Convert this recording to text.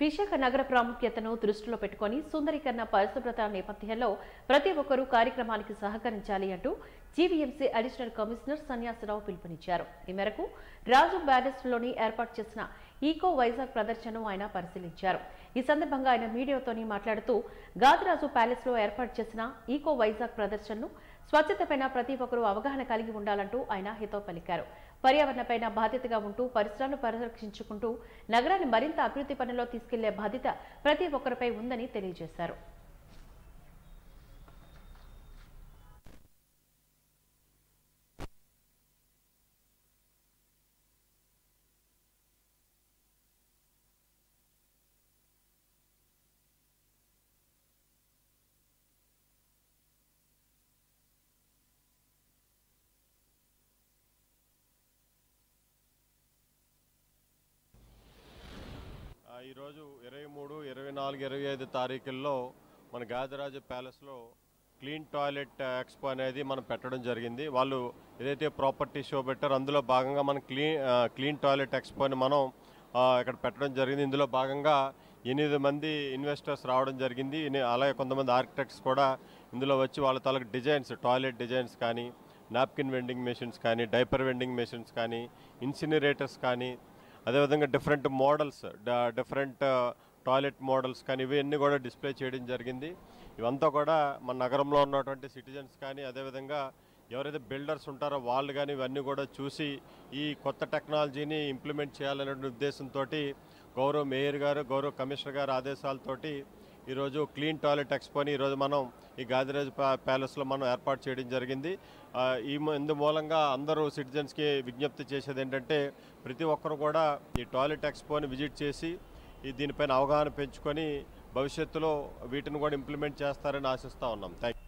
విశాఖ నగర ప్రాముఖ్యతను దృష్టిలో పెట్టుకుని సుందరీకరణ పరిశుభ్రత నేపథ్యంలో ప్రతి ఒక్కరూ కార్యక్రమానికి సహకరించాలి అంటూ జీవీఎంసీ అడిషనల్ కమిషనర్ సన్యాసరావు పిలుపునిచ్చారు. ఈ మేరకు రాజు బ్యారేజ్లోని ఏర్పాటు చేసిన ఈకో వైజాగ్ ప్రదర్శనను ఆయన పరిశీలించారు. ఈ సందర్భంగా ఆయన మీడియాతోని మాట్లాడుతూ గాదిరాజు ప్యాలెస్ లో ఏర్పాటు చేసిన ఈకో వైజాగ్ ప్రదర్శనను స్వచ్ఛతపైన ప్రతి ఒక్కరూ అవగాహన కలిగి ఉండాలంటూ ఆయన హితవు పలికారు. పర్యావరణపైన బాధ్యతగా ఉంటూ పరిసరాలను పరిరక్షించుకుంటూ నగరాన్ని మరింత అభివృద్ధి పనిలో తీసుకెళ్లే బాధ్యత ప్రతి ఒక్కరిపై ఉందని తెలియజేశారు. ఈరోజు 23, 24, 25 తారీఖుల్లో మన గాదిరాజు ప్యాలెస్లో క్లీన్ టాయిలెట్ ఎక్స్పో అనేది మనం పెట్టడం జరిగింది. వాళ్ళు ఏదైతే ప్రాపర్టీ షో పెట్టారో అందులో భాగంగా మనం క్లీన్ టాయిలెట్ ఎక్స్పోని మనం ఇక్కడ పెట్టడం జరిగింది. ఇందులో భాగంగా 8 మంది ఇన్వెస్టర్స్ రావడం జరిగింది. అలాగే కొంతమంది ఆర్కిటెక్ట్స్ కూడా ఇందులో వచ్చి వాళ్ళ తాలూకు డిజైన్స్, టాయిలెట్ డిజైన్స్ కానీ, నాప్కిన్ వెండింగ్ మెషిన్స్ కానీ, డైపర్ వెండింగ్ మెషిన్స్ కానీ, ఇన్సినరేటర్స్ కానీ, అదేవిధంగా different models, different toilet models కానీ ఇవన్నీ కూడా డిస్ప్లే చేయడం జరిగింది. ఇవంతా కూడా మన నగరంలో ఉన్నటువంటి సిటిజన్స్ కానీ, అదేవిధంగా ఎవరైతే బిల్డర్స్ ఉంటారో వాళ్ళు కానీ ఇవన్నీ కూడా చూసి ఈ కొత్త టెక్నాలజీని ఇంప్లిమెంట్ చేయాలనే ఉద్దేశంతో గౌరవ మేయర్ గారు, గౌరవ కమిషనర్ గారు ఆదేశాలతోటి ఈరోజు క్లీన్ టాయిలెట్ ఎక్స్పోని ఈరోజు మనం ఈ గాదిరాజు ప్యాలెస్లో మనం ఏర్పాటు చేయడం జరిగింది. ఇందు మూలంగా అందరూ సిటిజన్స్కి విజ్ఞప్తి చేసేది ఏంటంటే ప్రతి ఒక్కరు కూడా ఈ టాయిలెట్ ఎక్స్పోని విజిట్ చేసి దీనిపైన అవగాహన పెంచుకొని భవిష్యత్తులో వీటిని కూడా ఇంప్లిమెంట్ చేస్తారని ఆశిస్తూ ఉన్నాం. Thank you.